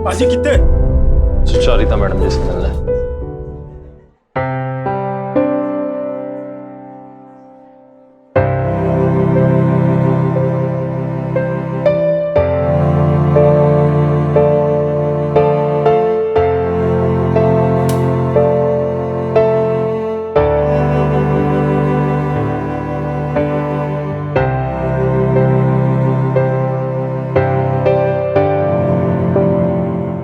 पाजी कितने? सुचारिता मैडम जैसे मिल रहा है।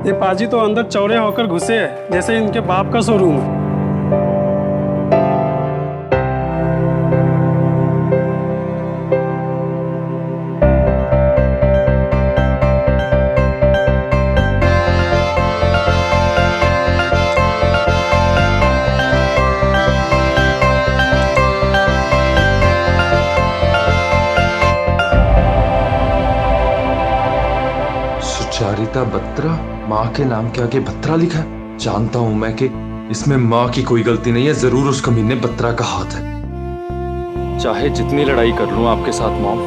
ये पाजी तो अंदर चौड़े होकर घुसे हैं, जैसे इनके बाप का शोरूम है। सुचारिता बत्रा, माँ के नाम के आगे बत्रा लिखा है। जानता हूं मैं कि इसमें माँ की कोई गलती नहीं है, जरूर उस कमीने बत्रा का हाथ है। चाहे जितनी लड़ाई कर लूं आपके साथ मॉम,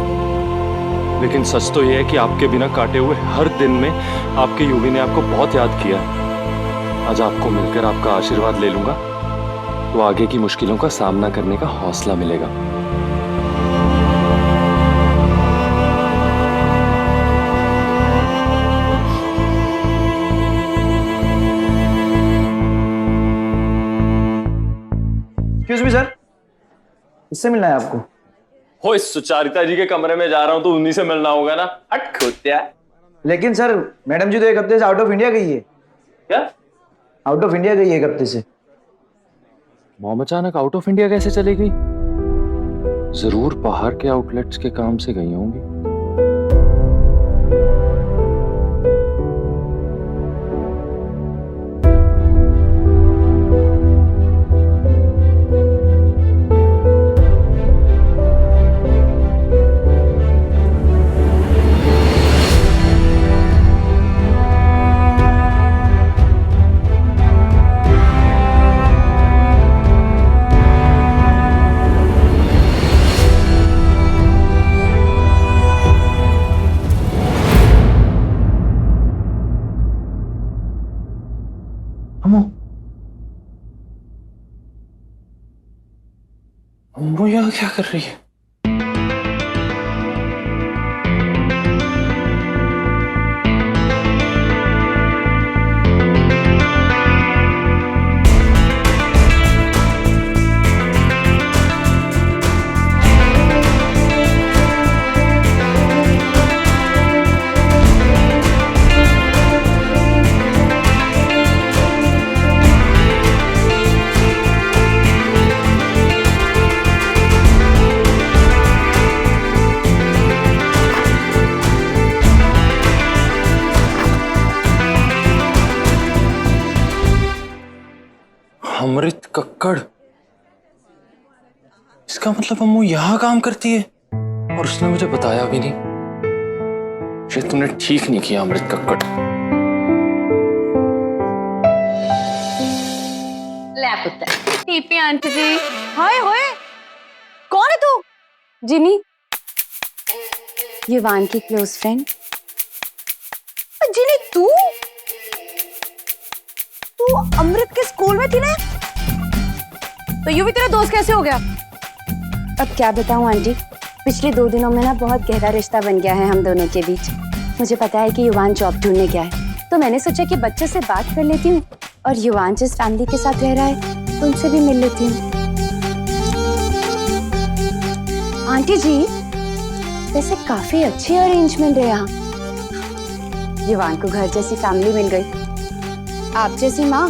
लेकिन सच तो यह है कि आपके बिना काटे हुए हर दिन में आपके यूवी ने आपको बहुत याद किया है। आज आपको मिलकर आपका आशीर्वाद ले लूंगा तो आगे की मुश्किलों का सामना करने का हौसला मिलेगा। एक्सक्यूज मी सर, किससे मिलना है आपको? हो, इस सुचारिता जी के कमरे में जा रहा हूं तो उन्हीं से मिलना होगा ना। हट खोत्या। लेकिन सर, मैडम जी तो एक हफ्ते से आउट ऑफ इंडिया गई है। क्या? आउट ऑफ इंडिया गई है एक हफ्ते से। मॉम अचानक आउट ऑफ इंडिया कैसे चली गई? जरूर बाहर के आउटलेट्स के काम से गई होंगी। अम्मू यहाँ क्या कर रही है? अमृत कक्कड़, इसका मतलब अम्मू यहां काम करती है और उसने मुझे बताया भी नहीं। शायद तुमने ठीक नहीं किया अमृत कक्कड़। ले पुत्र। टीपी आंटी जी। हाय होए, कौन है तू? जिनी, ये वान की क्लोज फ्रेंड। जिनी, तू अमृत के स्कूल में थी ना? तो यूं भी तेरा दोस्त कैसे हो गया? अब क्या बताऊं आंटी, पिछले 2 दिनों में ना बहुत गहरा रिश्ता बन गया है हम दोनों के बीच। मुझे पता है कि युवान जॉब ढूंढने गया है, तो मैंने सोचा कि बच्चों से बात कर लेती हूँ और युवान जिस फैमिली के साथ रह रहा है तो उनसे भी मिल लेती हूँ। आंटी जी, वैसे काफी अच्छी अरेंजमेंट है यहाँ। युवान को घर जैसी फैमिली मिल गई, आप जैसी माँ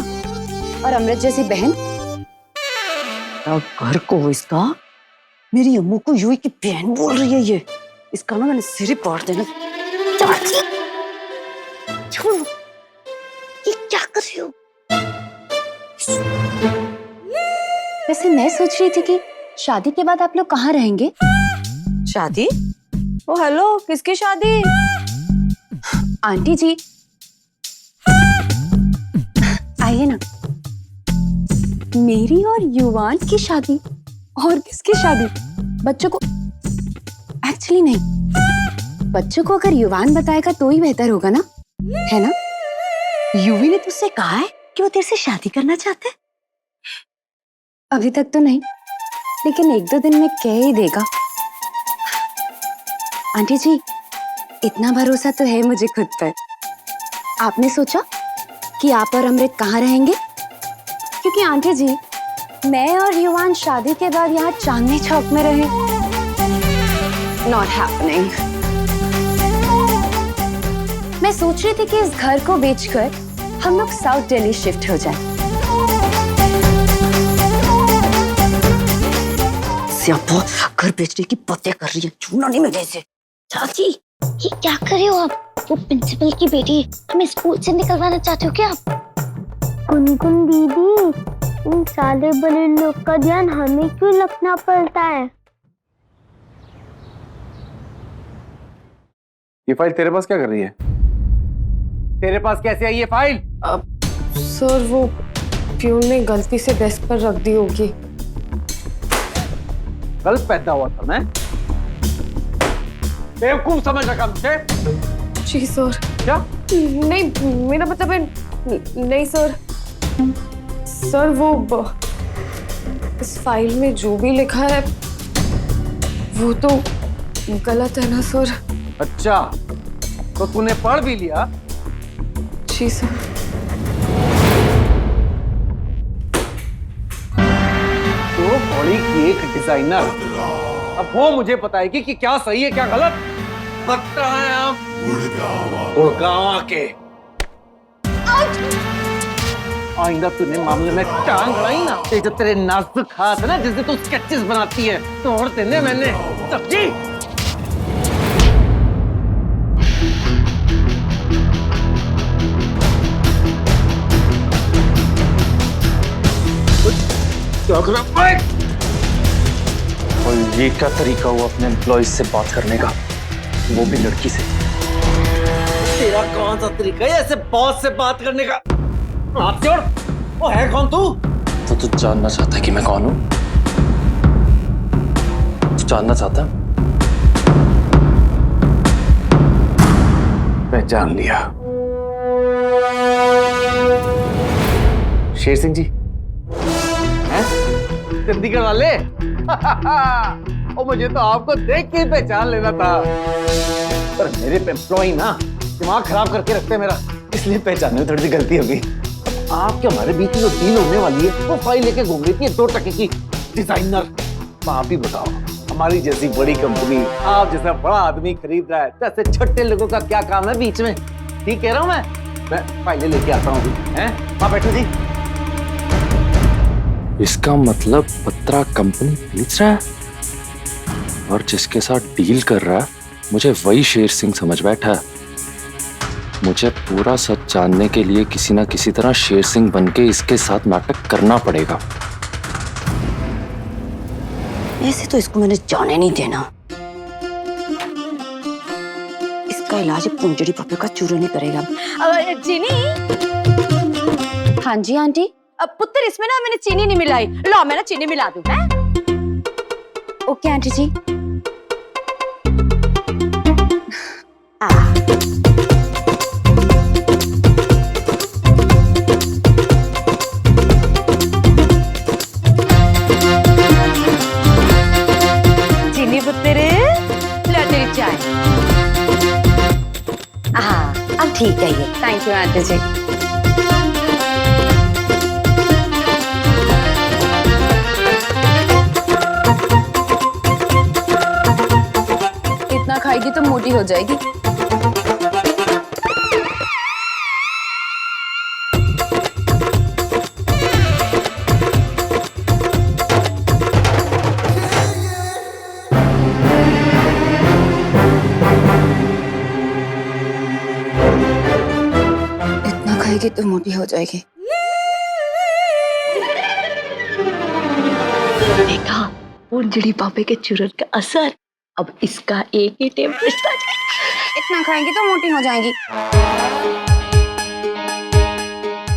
और अमृत जैसी बहन। घर को इसका, मेरी अम्मू को यूं की बहन बोल रही है ये। इसका ना मैंने सिर ही पाड़ देना। छोड़ो, ये क्या कर रही हो? वैसे मैं सोच रही थी कि शादी के बाद आप लोग कहाँ रहेंगे? शादी? ओ हेलो, किसकी शादी? आंटी जी आइए ना। मेरी और युवान की शादी। और किसकी शादी? बच्चों को एक्चुअली नहीं, बच्चों को अगर युवान बताएगा तो ही बेहतर होगा ना, है ना? युवी ने तुझसे कहा है कि वो तेरे से शादी करना चाहता है? अभी तक तो नहीं, लेकिन 1-2 दिन में कह ही देगा। आंटी जी, इतना भरोसा तो है मुझे खुद पर। आपने सोचा कि आप और अमृत कहाँ रहेंगे? क्योंकि आंटी जी, मैं और युवान शादी के बाद यहाँ चांदनी चौक में रहे। Not happening. मैं सोच रही थी कि इस घर को बेचकर हम लोग साउथ दिल्ली शिफ्ट हो जाएं। सियापा घर बेचने की बातें कर रही है, छूना नहीं मिले से। चाची, ये क्या कर रहे हो आप? वो प्रिंसिपल की बेटी हमें स्कूल से निकलवाना चाहते हो क्या आप? गुनगुन दीदी, इन साले बड़े लोग का ध्यान हमें क्यों रखना पड़ता है? ये फाइल तेरे पास क्या कर रही है? तेरे पास कैसे आई ये फाइल? सर, वो प्यून ने गलती से डेस्क पर रख दी होगी। कल पैदा हुआ था मैं? बेवकूफ समझ रखा मुझे? जी सर। क्या? नहीं, मेरा मतलब है नहीं सर। सर, वो इस फाइल में जो भी लिखा है वो तो गलत है ना सर? अच्छा, तो तूने पढ़ भी लिया? जी सर। तो बॉडी की एक डिजाइनर अब वो मुझे बताएगी कि क्या सही है क्या गलत। लगता है हम गुड़गांव के। आइंदा तूने मामले में टांग अड़ाई ना, ये जो तेरे नाजुक हाथ है ना, जिससे तू स्केचेस बनाती है, तोड़ देने मैंने सब्जी। क्या कर रहा है? और ये क्या तरीका हुआ अपने एम्प्लॉइज से बात करने का, वो भी लड़की से? तेरा कौन सा तरीका है ऐसे बॉस से बात करने का? हाथ जोड़। वो है कौन तू? तो तू जानना चाहता है कि मैं कौन हूं? तू जानना चाहता है? पहचान लिया। शेर सिंह जी हैं? चंडीगढ़ वाले? और मुझे तो आपको देख के पहचान लेना था, पर मेरे एम्प्लॉय ना दिमाग खराब करके रखते हैं मेरा, इसलिए पहचानने में थोड़ी सी गलती होगी। आपके हमारे बीच में जो डील होने वाली है वो फाइल लेके घूम रही थी 2 टके की डिजाइनर। आप ही बताओ, हमारी जैसी बड़ी कंपनी आप जैसा बड़ा आदमी खरीद रहा है, जैसे छोटे लोगों का क्या काम है बीच में? ठीक कह रहा हूँ मैं फाइलें लेके आता हूँ अभी। हैं? आप बैठो जी। इसका मतलब बत्रा कंपनी बेच रहा है और जिसके साथ डील कर रहा है मुझे वही शेर सिंह समझ बैठा है। मुझे पूरा सच जानने के लिए किसी ना किसी तरह शेर सिंह बनके इसके साथ नाटक करना पड़ेगा। ऐसे तो इसको मैंने जाने नहीं देना। इसका इलाज पुंजड़ी पापे का चूरन नहीं करेगा। चीनी? हाँ जी आंटी। अब पुत्र, इसमें ना मैंने चीनी नहीं मिलाई। लो, मैं ना चीनी मिला दूं। हैं? ओके आंटी जी। चीनी पुत्र, लो तेरी चाय। हाँ, अब ठीक है ये। थैंक यू आंटी जी। इतना खाएगी तो मोटी हो जाएगी। इतना खाएगी तो मोटी हो जाएगी। देखा पुंजड़ी पापे के चूरन का असर। अब इसका एक ही टेम्परेचर। इतना खाएगी तो मोटी हो जाएगी।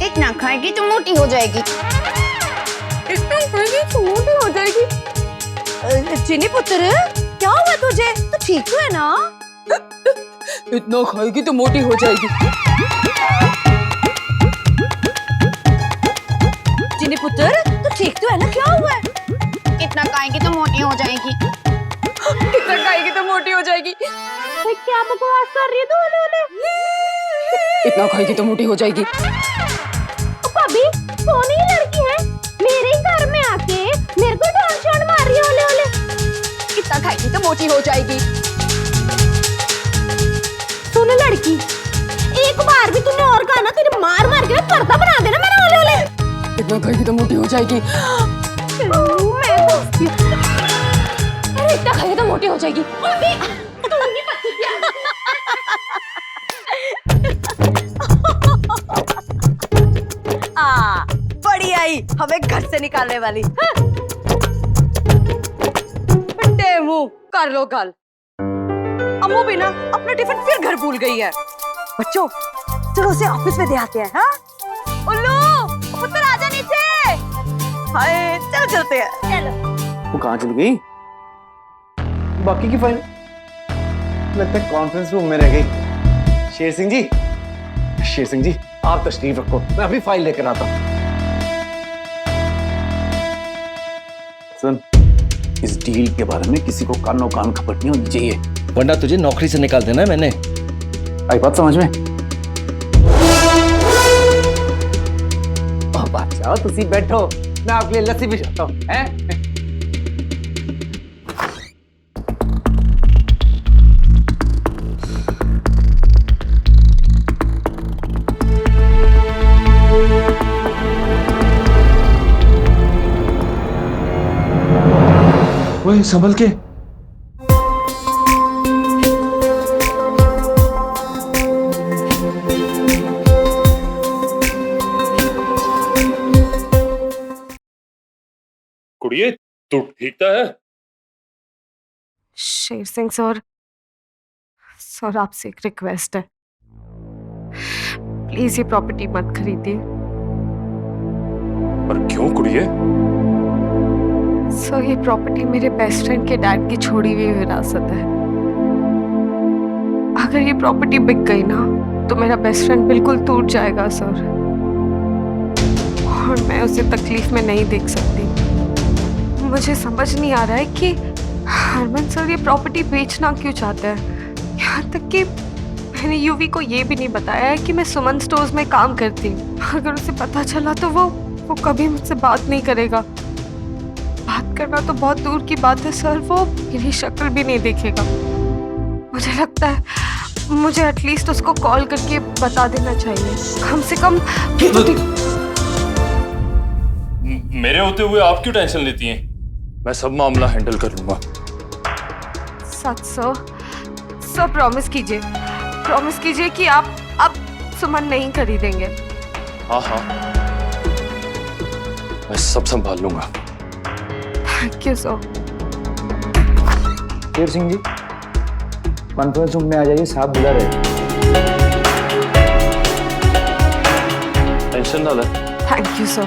इतना खाएगी तो मोटी हो जाएगी। इतना खाएगी तो मोटी हो जाएगी। चीनी पुत्र, क्या हुआ तुझे? तो ठीक तो है ना? इतना खाएगी तो मोटी हो जाएगी। जिन्हें पुत्र तो ठीक तो है ना, क्या हुआ है? इतना खाएंगी तो मोटी हो जाएगी। कितना खाएगी तो मोटी हो जाएगी? क्या बकवास कर रही है तू? इतना खाएगी तो मोटी हो जाएगी। भाभी कौन ही लड़की है मेरे घर में आके मेरे को डांट छोड़ मार रही है? ओले ओले इतना खाएगी तो मोटी हो जाएगी। सुन लड़की, एक बार भी तूने और कहा ना तेरे मार मार के पर्दा बना देना मैंने। ओले ओले इतना खाएगी तो मोटी हो जाएगी। अरे इतना खाएगी तो मोटी हो जाएगी। बड़ी आई हमें घर से निकालने वाली। मुंह कर लो गल। अम्मू भी ना अपना टिफिन फिर घर भूल गई है। बच्चों चलो उसे ऑफिस में दे आते हैं। हाँ उल्लू पुत्र आजा नीचे। हाय चलो चलते हैं। चलो। वो कहाँ चली गई? बाकी की फाइल लगता है कॉन्फ्रेंस रूम में रह गई। शेर सिंह जी, शेर सिंह जी आप तशरीफ रखो, मैं अभी फाइल लेकर आता हूँ। सुन, इस डील के बारे में किसी को कानो कान खबर नहीं होनी चाहिए, वरना तुझे नौकरी से निकाल देना है मैंने। आई बात समझ में? बादशाह तुसी बैठो, मैं आपके लिए लस्सी भी चाहता हूँ। हैं? ओए संभल के। कुड़िए तू ठीक तो है? शेर सिंह सर, सर आपसे एक रिक्वेस्ट है, प्लीज ये प्रॉपर्टी मत खरीदिए। पर क्यों कुड़िए? सर ये प्रॉपर्टी मेरे बेस्ट फ्रेंड के डैड की छोड़ी हुई विरासत है। अगर ये प्रॉपर्टी बिक गई ना तो मेरा बेस्ट फ्रेंड बिल्कुल टूट जाएगा सर, और मैं उसे तकलीफ में नहीं देख सकती। मुझे समझ नहीं आ रहा है कि हरमन सर ये प्रॉपर्टी बेचना क्यों चाहते हैं। यहाँ तक कि मैंने यूवी को ये भी नहीं बताया है कि मैं सुमन स्टोर्स में काम करती हूँ। अगर उसे पता चला तो वो कभी मुझसे बात नहीं करेगा। बात करना तो बहुत दूर की बात है सर, वो मेरी शक्ल भी नहीं देखेगा। मुझे लगता है मुझे एटलीस्ट उसको कॉल करके बता देना चाहिए, कम से कम। मेरे होते हुए आप क्यों टेंशन लेती हैं? मैं सब मामला हैंडल कर लूंगा। सच सर प्रॉमिस कीजिए कि आप सुमन नहीं खरीदेंगे। हाँ हाँ मैं सब संभाल लूंगा। Thank you sir. Sher Singh ji conference room में आ जाइए, साहब बुला रहे। टेंशन ना ले। Thank you sir.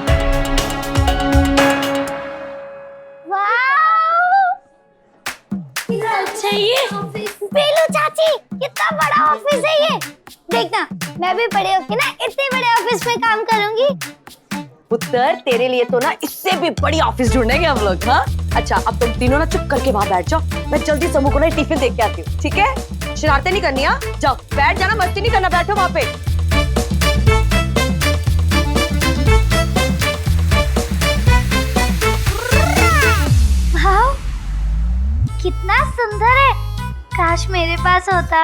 अच्छा ये बेलू चाची कितना बड़ा ऑफिस है ये। देखना मैं भी बड़े होके ना इतने बड़े ऑफिस में काम करूंगी। पुत्र तेरे लिए तो ना इससे भी बड़ी ऑफिस ढूंढेंगे हम लोग। हाँ अच्छा अब तुम तीनों ना चुप करके वहां बैठ जाओ, मैं जल्दी समूह को ना टिफिन देख के आती हूँ। ठीक है, शरारतें नहीं करनी। हाँ जाओ बैठ जाना, मस्ती नहीं करना, बैठो वहां पे। वाह कितना सुंदर है, काश मेरे पास होता।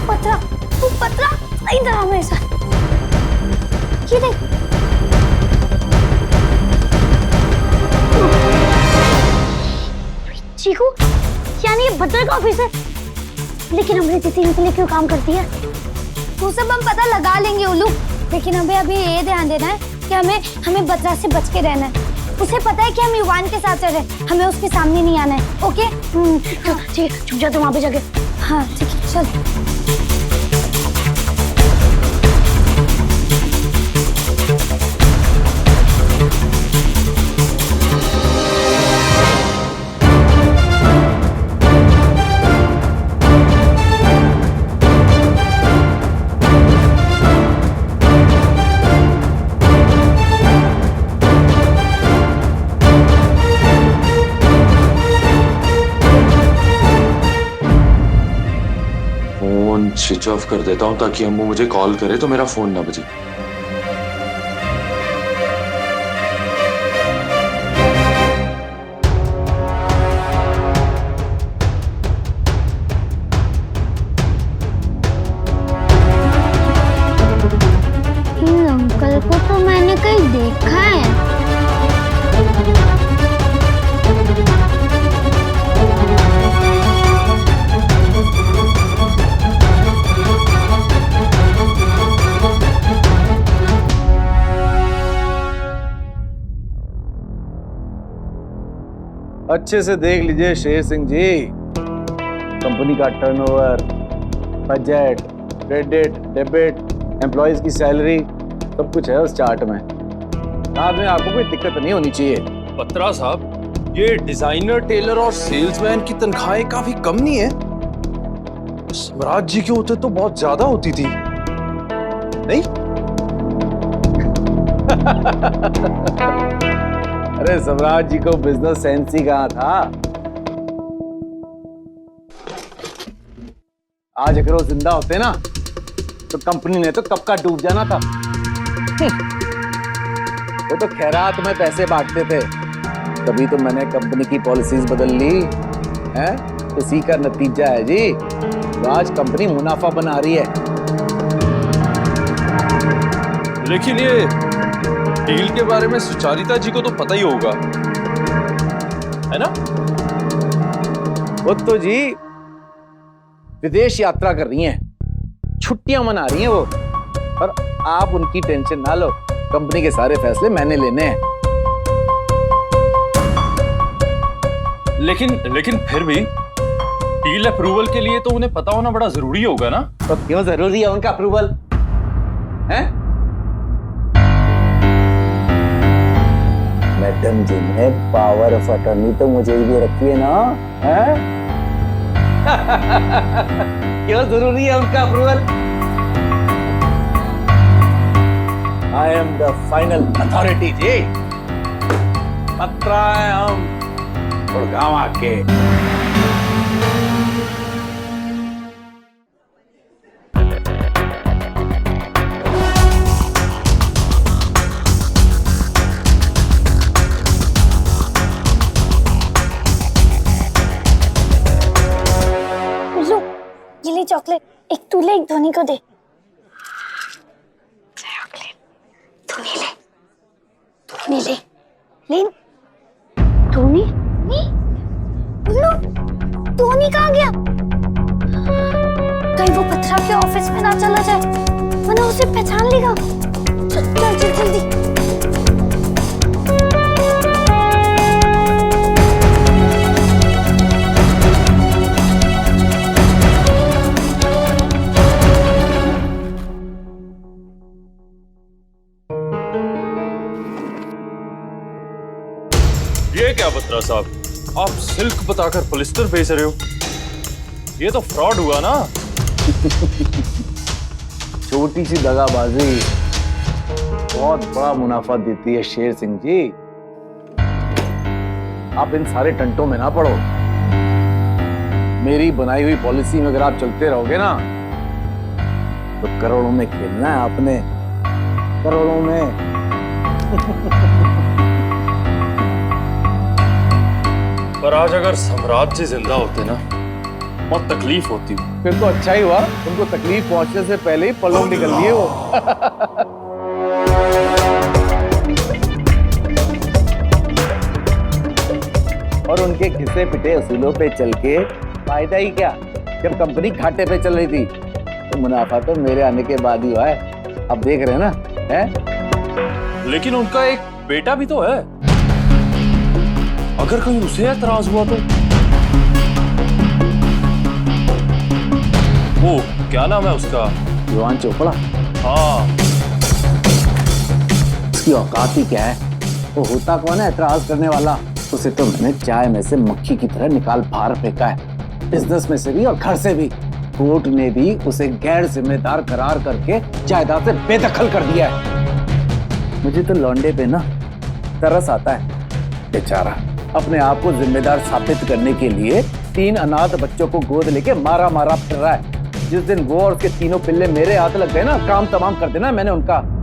बच्चा तू पतला नहीं रहा मेरे साथ। ये देख चीकू, यानी ये भद्र का ऑफिस है, लेकिन हमारी दीदी इनके लिए क्यों काम करती है? वो सब हम पता लगा लेंगे उल्लू, लेकिन हमें अभी ये ध्यान देना है कि हमें बद्रा से बच के रहना है। उसे पता है कि हम युवान के साथ चल रहे, हमें उसके सामने नहीं आना है। ओके ठीक है, चुप जा तू वहां पे जाके। हाँ ठीक है चल। ऑफ कर देता हूँ ताकि अम्मू मुझे कॉल करे तो मेरा फोन ना बजे। इन अंकल को तो मैंने कहीं देखा है। अच्छे से देख लीजिए शेर सिंह जी, कंपनी का turnover, budget, credit, debit, employees की सैलरी, सब कुछ है उस चार्ट में। बाद में आपको कोई दिक्कत नहीं होनी चाहिए। बत्रा साहब, ये डिजाइनर, टेलर और सेल्समैन की तनख्वाहें काफी कम नहीं है? सम्राट जी के होते तो बहुत ज्यादा होती थी, नहीं? अरे सम्राट जी को बिजनेस सेंस ही कहाँ था। आज अगर वो जिंदा होते ना तो कंपनी ने तो कब का डूब जाना था। वो तो खैरात में पैसे बांटते थे, तभी तो मैंने कंपनी की पॉलिसीज बदल ली है। उसी का नतीजा है जी, तो आज कंपनी मुनाफा बना रही है। लेकिन ये डील के बारे में सुचारिता जी को तो पता ही होगा, है ना? वो तो जी विदेश यात्रा कर रही हैं, छुट्टियां मना रही हैं वो। और आप उनकी टेंशन ना लो, कंपनी के सारे फैसले मैंने लेने हैं। लेकिन फिर भी डील अप्रूवल के लिए तो उन्हें पता होना बड़ा जरूरी होगा ना? तो क्यों जरूरी है उनका अप्रूवल है? मैडम जी ने पावर ऑफ अटर्नी तो मुझे ही दे रखी है ना, है? क्यों जरूरी है उनका approval? I am the final authority जी। बत्रा है हम गुड़गांव आके। चॉकलेट, एक तू ले, एक धोनी को दे। चॉकलेट धोनी ले, धोनी ले, ले। धोनी लो, धोनी कहाँ गया? कहीं वो पत्थरा के ऑफिस में ना चला जाए, वरना उसे पहचान लेगा। चल चल चल जल्दी। ये क्या बत्रा साहब, आप सिल्क बताकर पॉलिस्टर बेच रहे हो? ये तो फ्रॉड हुआ ना। छोटी सी दगाबाजी बहुत बड़ा मुनाफा देती है शेर सिंह जी। आप इन सारे टंटों में ना पड़ो। मेरी बनाई हुई पॉलिसी में अगर आप चलते रहोगे ना तो करोड़ों में खेलना है आपने, करोड़ों में। पर आज अगर सम्राट जी जिंदा होते ना, बहुत तकलीफ होती। फिर तो अच्छा ही हुआ, उनको तकलीफ पहुंचने से पहले ही पलों निकल लिए वो। और उनके घिसे पिटे असूलों पे चल के फायदा ही क्या, जब कंपनी घाटे पे चल रही थी। तो मुनाफा तो मेरे आने के बाद ही हुआ है, अब देख रहे हैं ना, है? लेकिन उनका एक बेटा भी तो है, अगर कहीं उसे एतराज हुआ तो? वो क्या नाम है उसका? युवान चोपड़ा। हाँ, उसकी औकात ही क्या है? वो होता कौन है एतराज करने वाला? उसे तो मैंने चाय में से मक्खी की तरह निकाल बाहर फेंका है, बिजनेस में से भी और घर से भी। कोर्ट ने भी उसे गैर जिम्मेदार करार करके जायदाद से बेदखल कर दिया है। मुझे तो लौंडे पे ना तरस आता है, बेचारा अपने आप को जिम्मेदार साबित करने के लिए 3 अनाथ बच्चों को गोद लेके मारा मारा फिर रहा है। जिस दिन वो और उसके तीनों पिल्ले मेरे हाथ लग गए ना, काम तमाम कर देना मैंने उनका।